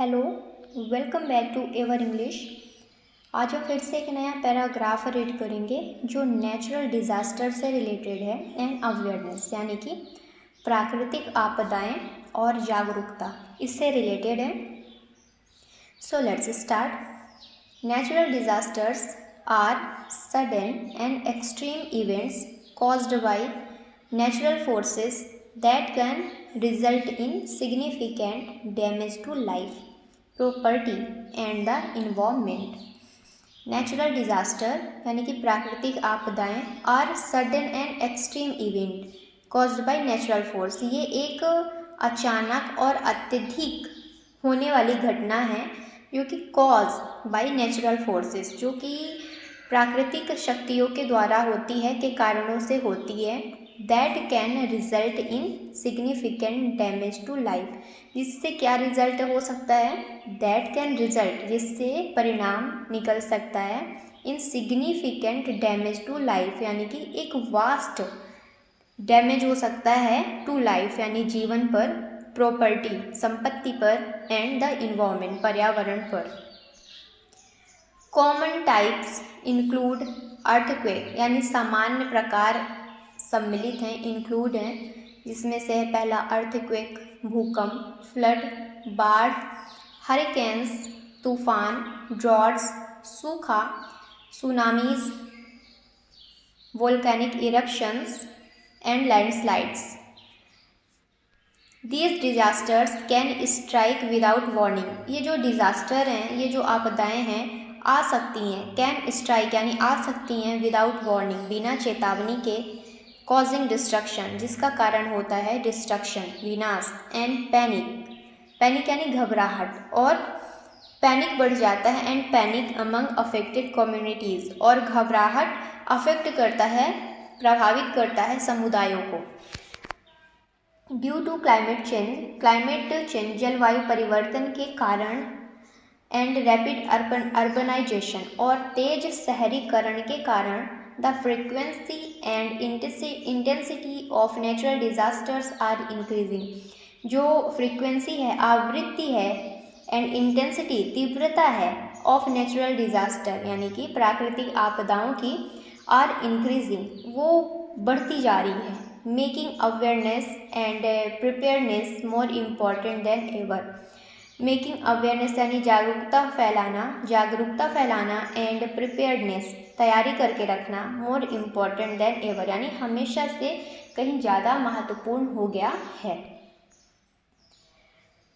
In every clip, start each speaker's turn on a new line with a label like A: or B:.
A: Hello, welcome back to Ever English. आज हम फिर से एक नया पैराग्राफ रीड करेंगे जो नेचुरल डिज़ास्टर से रिलेटेड है एंड अवेयरनेस, यानी कि प्राकृतिक आपदाएं और जागरूकता इससे रिलेटेड है। So let's start. Natural disasters are sudden and extreme events caused by natural forces that can result in significant damage to life, property and the environment. Natural disaster यानी कि प्राकृतिक आपदाएं are sudden and extreme event caused by natural force. ये एक अचानक और अत्यधिक होने वाली घटना है जो कि कॉज बाय नेचुरल फोर्सेस, जो कि प्राकृतिक शक्तियों के द्वारा होती है, के कारणों से होती है। That can result in significant damage to life, जिससे क्या रिजल्ट हो सकता है? दैट कैन रिजल्ट, जिससे परिणाम निकल सकता है in significant damage to life, यानी कि एक वास्ट डैमेज हो सकता है टू लाइफ यानी जीवन पर, प्रॉपर्टी संपत्ति पर, एंड द इन्वायरमेंट पर्यावरण पर। कॉमन टाइप्स इंक्लूड अर्थक्वेक, यानी सामान्य प्रकार सम्मिलित हैं, इंक्लूड हैं, जिसमें से है पहला अर्थक्वेक भूकंप, फ्लड बाढ़, हरिकेन्स तूफान, ड्रॉट्स सूखा, tsunamis, volcanic eruptions and landslides. These disasters can strike without warning. ये जो डिजास्टर हैं, ये जो आपदाएं हैं, आ सकती हैं, कैन स्ट्राइक यानी आ सकती हैं, विदाउट वार्निंग बिना चेतावनी के, कॉजिंग डिस्ट्रक्शन जिसका कारण होता है डिस्ट्रक्शन विनाश, एंड पैनिक, पैनिक यानी घबराहट, और पैनिक बढ़ जाता है, and panic among affected communities, और घबराहट अफेक्ट करता है, प्रभावित करता है समुदायों को। ड्यू टू क्लाइमेट चेंज जलवायु परिवर्तन के कारण, एंड रैपिड अर्बनाइजेशन और तेज शहरीकरण के कारण, the frequency and intensity of natural disasters are increasing. जो फ्रीक्वेंसी है, आवृत्ति है, एंड इंटेंसिटी तीव्रता है, ऑफ नेचुरल डिजास्टर यानी कि प्राकृतिक आपदाओं की, आर इंक्रीजिंग वो बढ़ती जा रही है। Making awareness and preparedness more important than ever. Making awareness यानी जागरूकता फैलाना, एंड प्रिपेयर्डनेस तैयारी करके रखना, मोर इम्पॉर्टेंट देन एवर यानी हमेशा से कहीं ज़्यादा महत्वपूर्ण हो गया है।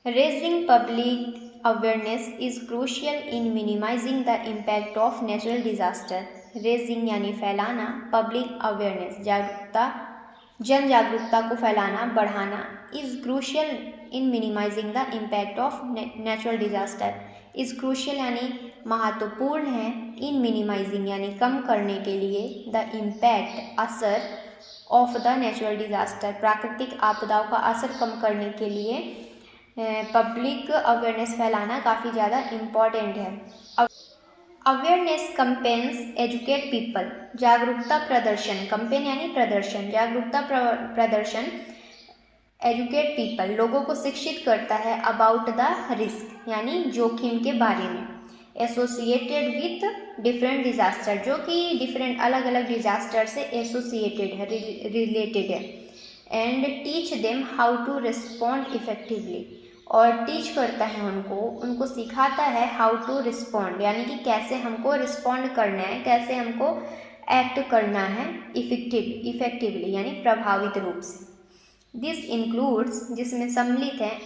A: Raising public awareness is crucial in minimising the impact of natural disaster. Raising यानी फैलाना, पब्लिक अवेयरनेस जागरूकता, जन जागरूकता को फैलाना, बढ़ाना, is crucial in minimising the impact of natural disaster. Is crucial यानी महत्वपूर्ण है, इन मिनिमाइजिंग यानी कम करने के लिए, द इम्पैक्ट असर, ऑफ द नेचुरल डिजास्टर प्राकृतिक आपदाओं का असर कम करने के लिए पब्लिक अवेयरनेस फैलाना काफ़ी ज़्यादा इम्पॉर्टेंट है। अवेयरनेस कंपेन्स एजुकेट पीपल, जागरूकता प्रदर्शन, कंपेन यानी प्रदर्शन, जागरूकता प्रदर्शन, एजुकेट पीपल लोगों को शिक्षित करता है, अबाउट द रिस्क यानी जोखिम के बारे में, एसोसिएटेड विथ डिफरेंट डिजास्टर जो कि डिफरेंट अलग अलग डिजास्टर से एसोसिएटेड है, रिलेटेड है, and teach them how to respond effectively, और टीच करता है उनको सिखाता है हाउ टू रिस्पॉन्ड यानी कि कैसे हमको रिस्पॉन्ड करना है, कैसे हमको एक्ट करना है इफेक्टिवली यानी प्रभावित रूप से। दिस इंक्लूड्स जिसमें सम्मिलित है,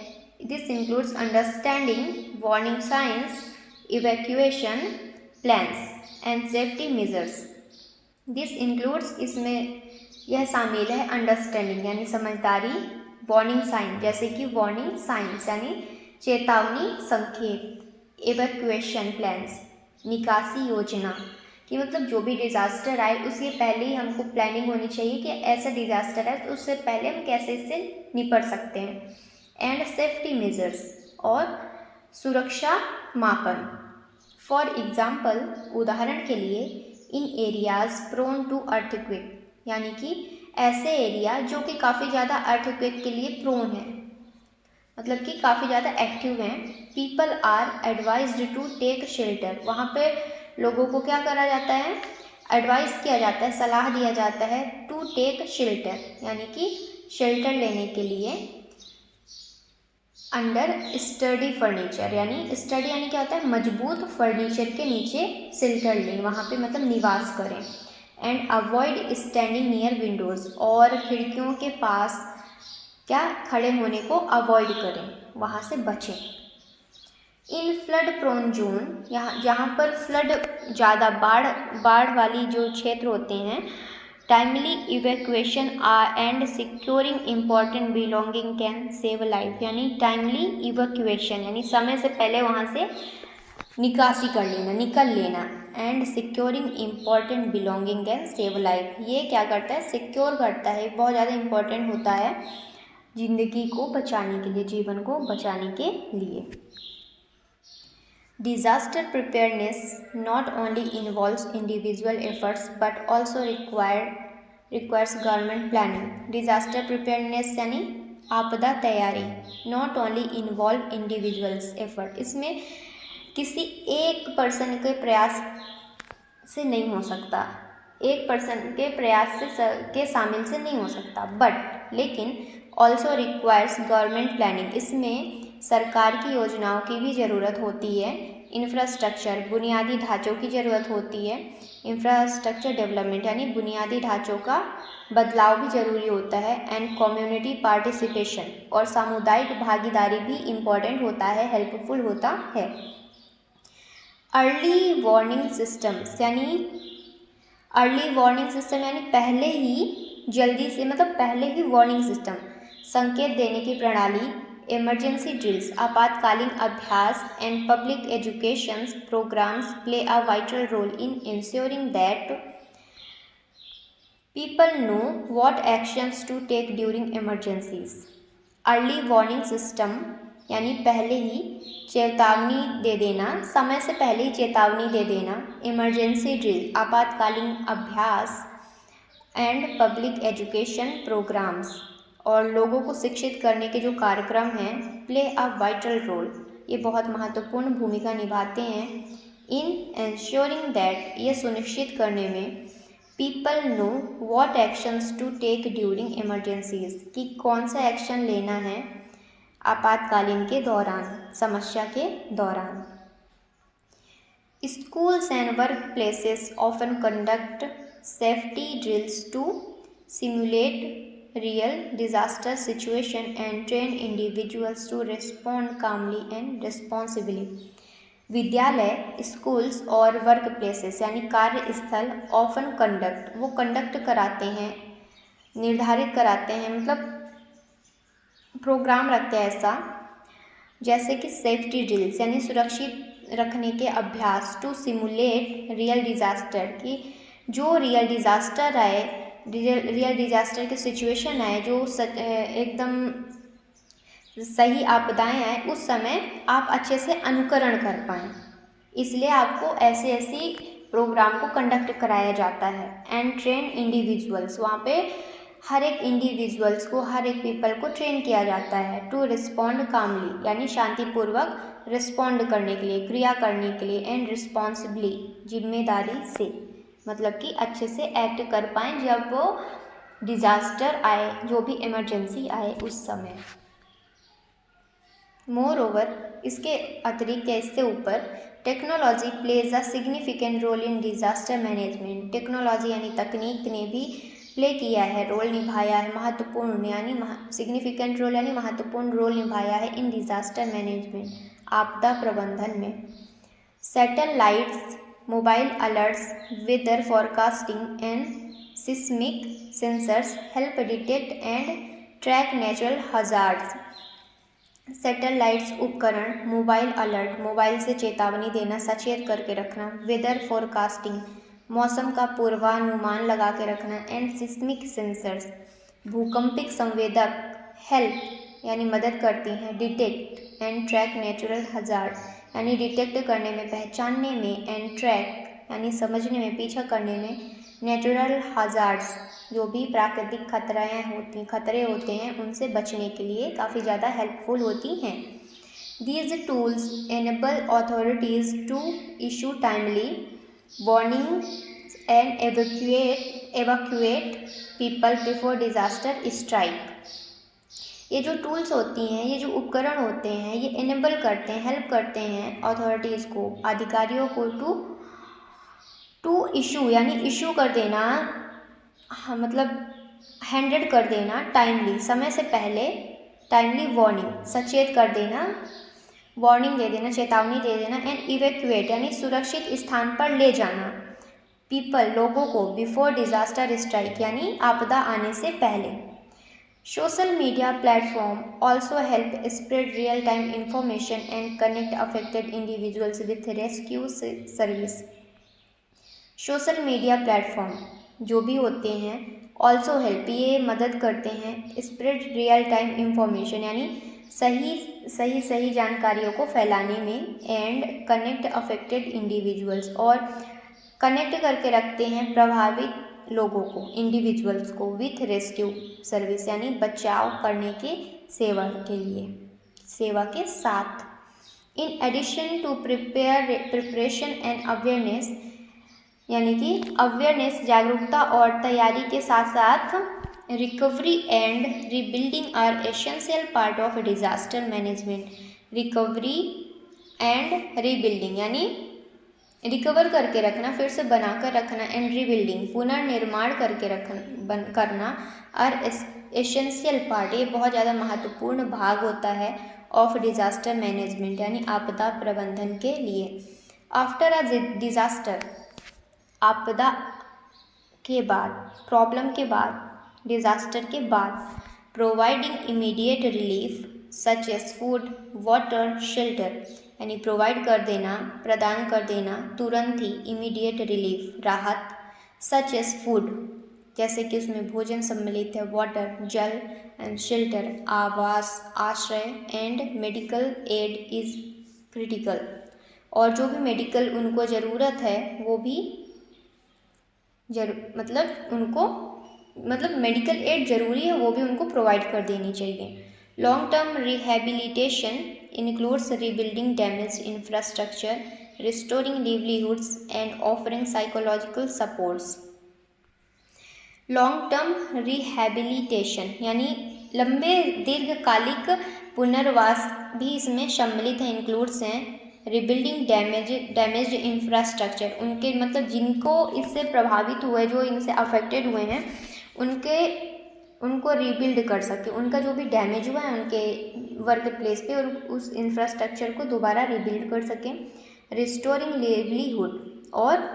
A: this includes understanding warning science, evacuation plans and safety measures. This includes इसमें यह शामिल है अंडरस्टैंडिंग यानी समझदारी, वार्निंग साइन जैसे कि वार्निंग साइंस यानी चेतावनी संकेत, इवैक्यूएशन प्लान्स निकासी योजना, कि मतलब जो भी डिज़ास्टर आए उसके पहले ही हमको प्लानिंग होनी चाहिए कि ऐसा डिज़ास्टर है तो उससे पहले हम कैसे इससे निपट सकते हैं, एंड सेफ्टी मेजर्स और सुरक्षा मापन। फॉर एग्जाम्पल उदाहरण के लिए, इन एरियाज प्रोन टू अर्थक्वेक यानी कि ऐसे एरिया जो कि काफ़ी ज़्यादा अर्थक्वेक के लिए प्रोन है, मतलब कि काफ़ी ज़्यादा एक्टिव हैं। People are advised to take shelter, वहाँ पे लोगों को क्या करा जाता है, एडवाइस किया जाता है, सलाह दिया जाता है टू टेक शेल्टर, यानी कि शेल्टर लेने के लिए अंडर स्टडी फर्नीचर, यानी स्टडी यानी क्या होता है, मजबूत फर्नीचर के नीचे शेल्टर लें, वहाँ पे मतलब निवास करें। And avoid standing near Windows, और खिड़कियों के पास क्या खड़े होने को अवॉइड करें, वहाँ से बचें। इन फ्लड प्रोन जोन, यहाँ जहाँ पर फ्लड ज़्यादा बाढ़ वाली जो क्षेत्र होते हैं, timely evacuation and securing important belonging can save life, यानी टाइमली इवैक्यूएशन यानी समय से पहले वहाँ से निकासी कर लेना, निकल लेना। And securing important belonging can save life, ये क्या करता है, सिक्योर करता है, बहुत ज़्यादा इम्पॉर्टेंट होता है जिंदगी को बचाने के लिए, जीवन को बचाने के लिए। Disaster preparedness not only involves individual efforts but also requires government planning. Disaster preparedness यानी आपदा तैयारी, not only involve individuals effort, इसमें किसी एक पर्सन के प्रयास से नहीं हो सकता, एक पर्सन के प्रयास से के शामिल से नहीं हो सकता, बट लेकिन ऑल्सो रिक्वायर्स गवर्नमेंट प्लानिंग, इसमें सरकार की योजनाओं की भी ज़रूरत होती है। इंफ्रास्ट्रक्चर, बुनियादी ढांचों की ज़रूरत होती है। इंफ्रास्ट्रक्चर डेवलपमेंट यानी बुनियादी ढांचों का बदलाव भी ज़रूरी होता है। एंड कम्युनिटी पार्टिसिपेशन, और सामुदायिक भागीदारी भी इम्पॉर्टेंट होता है, हेल्पफुल होता है। अर्ली वार्निंग सिस्टम्स यानी पहले ही जल्दी से, मतलब पहले ही वार्निंग सिस्टम, संकेत देने की प्रणाली, इमरजेंसी ड्रिल्स, आपातकालीन अभ्यास and public education programmes play a vital role in ensuring that people know what actions to take during emergencies. Early warning system यानी पहले ही चेतावनी दे देना, समय से पहले ही चेतावनी दे देना। इमरजेंसी ड्रिल, आपातकालीन अभ्यास एंड पब्लिक एजुकेशन प्रोग्राम्स, और लोगों को शिक्षित करने के जो कार्यक्रम हैं, प्ले अ वाइटल रोल, ये बहुत महत्वपूर्ण भूमिका निभाते हैं। इन एंश्योरिंग दैट, ये सुनिश्चित करने में, people know what actions to take during emergencies, कि कौन सा एक्शन लेना है आपातकालीन के दौरान, समस्या के दौरान। Schools and workplaces often conduct safety drills to simulate real disaster situation and train individuals to respond calmly and responsibly. विद्यालय, स्कूल्स और वर्क प्लेसेस यानी कार्यस्थल ऑफन कंडक्ट, वो कंडक्ट कराते हैं, निर्धारित कराते हैं, मतलब प्रोग्राम रखते हैं ऐसा, जैसे कि सेफ्टी ड्रिल्स यानी सुरक्षित रखने के अभ्यास, टू सिमुलेट रियल डिज़ास्टर, की जो रियल डिज़ास्टर आए, रियल डिज़ास्टर की सिचुएशन आए, जो एकदम सही आपदाएं आए, उस समय आप अच्छे से अनुकरण कर पाएँ, इसलिए आपको ऐसे ऐसी प्रोग्राम को कंडक्ट कराया जाता है। एंड ट्रेन इंडिविजुअल्स, वहाँ पे हर एक इंडिविजुअल्स को, हर एक पीपल को ट्रेन किया जाता है। टू रिस्पॉन्ड कामली यानी शांतिपूर्वक रिस्पॉन्ड करने के लिए, क्रिया करने के लिए। एंड रिस्पॉन्सिबली, जिम्मेदारी से, मतलब कि अच्छे से एक्ट कर पाएँ जब वो डिज़ास्टर आए, जो भी इमरजेंसी आए उस समय। मोर ओवर, इसके अतिरिक्त, इससे ऊपर, technology plays a significant role in disaster management, technology यानी तकनीक ने भी प्ले किया है, रोल निभाया है, महत्वपूर्ण यानी सिग्निफिकेंट रोल यानी महत्वपूर्ण रोल निभाया है इन डिज़ास्टर मैनेजमेंट, आपदा प्रबंधन में। Satellites, mobile alerts, weather forecasting and seismic sensors help detect and track natural hazards. Satellites उपकरण, मोबाइल अलर्ट, मोबाइल से चेतावनी देना, सचेत करके रखना। वेदर फोरकास्टिंग, मौसम का पूर्वानुमान लगा के रखना। एंड सिस्मिक सेंसर्स, भूकंपिक संवेदक, हेल्प यानी मदद करती हैं। Detect and track natural hazard यानी डिटेक्ट करने में, पहचानने में। एंड ट्रैक यानी समझने में, पीछा करने में। नेचुरल हजार्ड्स जो भी प्राकृतिक खतरे होते हैं उनसे बचने के लिए काफ़ी ज़्यादा हेल्पफुल होती हैं। These tools enable authorities to issue timely warnings and evacuate people before disaster strike. ये जो टूल्स होती हैं, ये जो उपकरण होते हैं, ये इनेबल करते हैं, हेल्प करते हैं अथॉरिटीज़ को, अधिकारियों को टू इशू यानी इशू कर देना, मतलब हैंडेड कर देना टाइमली, समय से पहले टाइमली वार्निंग, सचेत कर देना, वार्निंग दे देना, चेतावनी दे देना, एंड इवैक्यूएट यानी सुरक्षित स्थान पर ले जाना पीपल लोगों को बिफोर डिजास्टर स्ट्राइक यानी आपदा आने से पहले। Social media platform also help spread real time information and connect affected individuals with rescue service. Social media platform जो भी होते हैं ऑल्सो हेल्प, ये मदद करते हैं स्प्रेड रियल टाइम इंफॉर्मेशन यानी सही जानकारियों को फैलाने में, एंड कनेक्ट अफेक्टेड इंडिविजुअल्स और कनेक्ट करके रखते हैं प्रभावित लोगों को, इंडिविजुअल्स को, विथ रेस्क्यू सर्विस यानी बचाव करने के सेवा के साथ। In addition to preparation and awareness यानी कि अवेयरनेस जागरूकता और तैयारी के साथ साथ recovery and rebuilding are essential part of disaster management. Recovery and rebuilding यानी रिकवर करके रखना, फिर से बनाकर रखना, एंड रीबिल्डिंग पुनर्निर्माण करके करना आर एसेंशियल पार्ट, ये बहुत ज़्यादा महत्वपूर्ण भाग होता है ऑफ डिजास्टर मैनेजमेंट यानी आपदा प्रबंधन के लिए। आफ्टर अ डिजास्टर, आपदा के बाद, प्रॉब्लम के बाद, डिजास्टर के बाद, providing immediate relief such as food water shelter यानी प्रोवाइड कर देना, प्रदान कर देना तुरंत ही, इमीडिएट रिलीफ राहत, सच एज फूड जैसे कि उसमें भोजन सम्मिलित है, वाटर जल, एंड शेल्टर आवास आश्रय, and medical aid is critical और जो भी मेडिकल उनको ज़रूरत है वो भी मतलब मेडिकल एड ज़रूरी है, वो भी उनको प्रोवाइड कर देनी चाहिए। Long term rehabilitation includes rebuilding damage infrastructure, restoring livelihoods and offering psychological supports. Long term rehabilitation यानी लंबे दीर्घकालिक पुनर्वास भी इसमें सम्मिलित है, इंक्लूड्स हैं। रिबिल्डिंग डैमेज्ड इंफ्रास्ट्रक्चर, उनके मतलब जिनको इससे प्रभावित हुए, जो इनसे अफेक्टेड हुए हैं, उनको रीबिल्ड कर सके, उनका जो भी डैमेज हुआ है उनके वर्क प्लेस पे, और उस इंफ्रास्ट्रक्चर को दोबारा रीबिल्ड कर सकें। रिस्टोरिंग लिवलीहुड और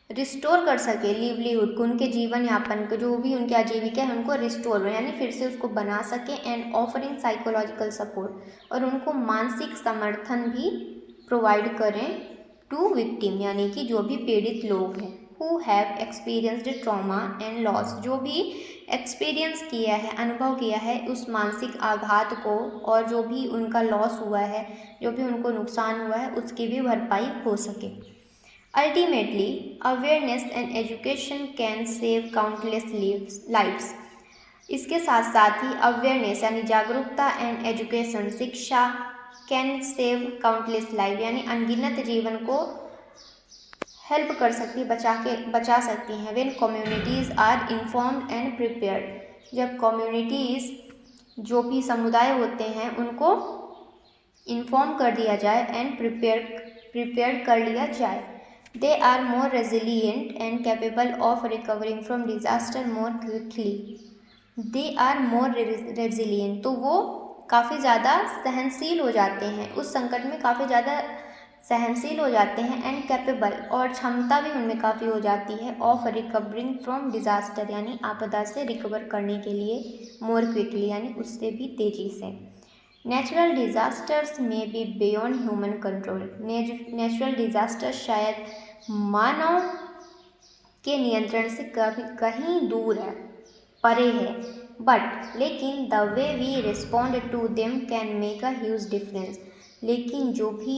A: रिस्टोर कर सके लिवलीहुड को, उनके जीवन यापन को, जो भी उनकी आजीविका है उनको रिस्टोर यानी फिर से उसको बना सके। एंड ऑफरिंग साइकोलॉजिकल सपोर्ट और उनको मानसिक समर्थन भी प्रोवाइड करें टू विक्टिम यानी कि जो भी पीड़ित लोग हैं, who have experienced trauma and loss, जो भी एक्सपीरियंस किया है, अनुभव किया है उस मानसिक आघात को, और जो भी उनका लॉस हुआ है, जो भी उनको नुकसान हुआ है, उसकी भी भरपाई हो सके। Ultimately, awareness and education can save countless lives. इसके साथ साथ ही अवेयरनेस यानी जागरूकता एंड एजुकेशन शिक्षा कैन सेव काउंटलेस लाइफ यानी अनगिनत जीवन को हेल्प कर सकती, बचा सकती हैं। When communities are informed and prepared, जब कम्युनिटीज़ जो भी समुदाय होते हैं उनको इन्फॉर्म कर दिया जाए एंड प्रिपेयर कर लिया जाए, they are more resilient and capable of recovering from disaster more quickly. they are more resilient, तो वो काफ़ी ज़्यादा सहनशील हो जाते हैं, उस संकट में काफ़ी ज़्यादा सहनशील हो जाते हैं। एंड कैपेबल और क्षमता भी उनमें काफ़ी हो जाती है ऑफ रिकवरिंग फ्रॉम डिज़ास्टर यानी आपदा से रिकवर करने के लिए, मोर क्विकली यानी उससे भी तेज़ी से। नेचुरल डिज़ास्टर्स में B beyond human control, natural disaster शायद मानव के नियंत्रण से कहीं दूर है, परे है, बट लेकिन the way we respond to them can make a huge difference, लेकिन जो भी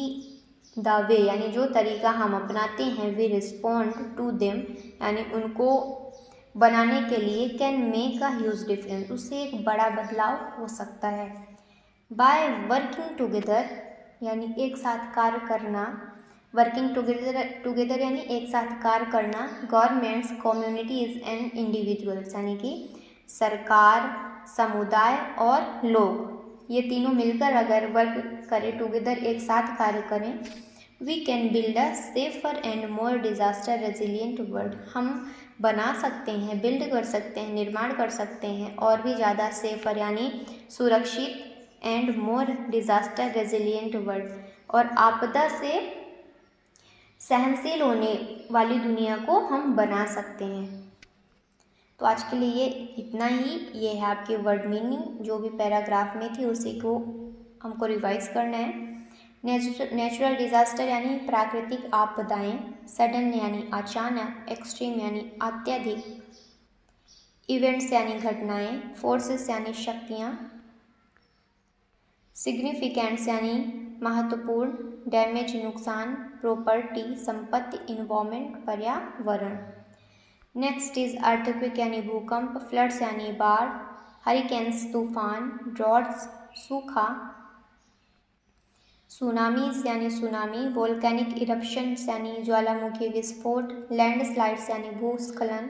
A: द वे यानी जो तरीका हम अपनाते हैं, वी रिस्पॉन्ड टू देम यानी उनको बनाने के लिए can make a huge difference, उससे एक बड़ा बदलाव हो सकता है। बाय वर्किंग टुगेदर यानी एक साथ कार्य करना, वर्किंग टुगेदर यानी एक साथ कार्य करना, गवर्नमेंट्स, कम्युनिटीज़ एंड इंडिविजुअल्स यानी कि सरकार, समुदाय और लोग, ये तीनों मिलकर अगर वर्क करें, टुगेदर एक साथ कार्य करें, we can build a safer and more disaster resilient world, हम बना सकते हैं, बिल्ड कर सकते हैं, निर्माण कर सकते हैं और भी ज़्यादा सेफर यानी सुरक्षित and more disaster resilient world, और आपदा से सहनशील होने वाली दुनिया को हम बना सकते हैं। तो आज के लिए ये इतना ही। ये है आपके वर्ड मीनिंग, जो भी पैराग्राफ में थी उसी को हमको रिवाइज करना है। नेचुरल डिज़ास्टर यानी प्राकृतिक आपदाएं, सडन यानी अचानक, एक्सट्रीम यानी अत्यधिक, इवेंट्स यानी घटनाएं, फोर्सेस यानी शक्तियाँ, सिग्निफिकेंट्स यानी महत्वपूर्ण, डैमेज नुकसान, प्रॉपर्टी संपत्ति, इन्वायरमेंट पर्यावरण। नेक्स्ट इज अर्थक्वेक यानी भूकंप, फ्लड्स यानी बाढ़, हरिकेन्स तूफान, ड्रॉट्स सूखा, सुनामीज यानी सुनामी, वोल्केनिक इरप्शंस यानी ज्वालामुखी विस्फोट, लैंडस्लाइड्स यानी भूस्खलन,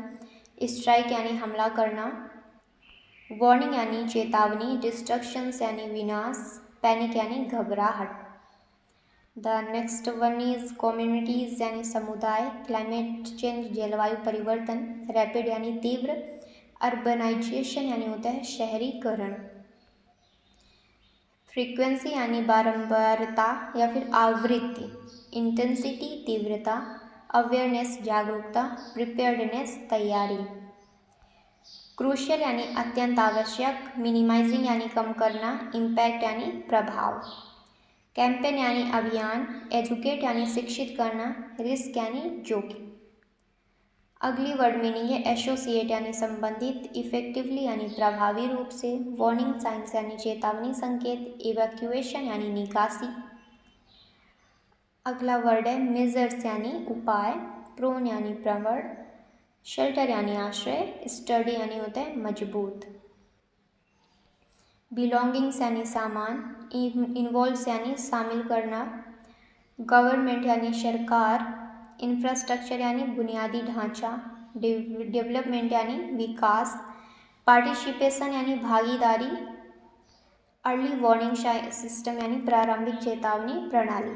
A: स्ट्राइक यानी हमला करना, वार्निंग यानी चेतावनी, डिस्ट्रक्शंस यानी विनाश, पैनिक यानी घबराहट। The next one is communities यानी समुदाय, क्लाइमेट चेंज जलवायु परिवर्तन, रैपिड यानी तीव्र, अर्बनाइजेशन यानी होता है शहरीकरण, फ्रीक्वेंसी यानी बारंबारता या फिर आवृत्ति, इंटेंसिटी तीव्रता, अवेयरनेस जागरूकता, प्रिपेयर्डनेस तैयारी, क्रूशियल यानी अत्यंत आवश्यक, मिनिमाइजिंग यानी कम करना, इम्पैक्ट यानी प्रभाव, कैंपेन यानी अभियान, एजुकेट यानी शिक्षित करना, रिस्क यानी जोखिम। अगली वर्ड मीनिंग है एसोसिएट यानी संबंधित, इफेक्टिवली यानी प्रभावी रूप से, वार्निंग साइंस यानी चेतावनी संकेत, इवैक्यूएशन यानी निकासी। अगला वर्ड है मेजर्स यानी उपाय, प्रोन यानी प्रवण, शेल्टर यानी आश्रय, स्टडी यानी होता है मजबूत, बिलोंगिंग्स यानी सामान, इन्वॉल्व्स यानी शामिल करना, गवर्नमेंट यानी सरकार, इंफ्रास्ट्रक्चर यानी बुनियादी ढांचा, डेवलपमेंट यानी विकास, पार्टिसिपेशन यानी भागीदारी, अर्ली वार्निंग सिस्टम यानी प्रारंभिक चेतावनी प्रणाली।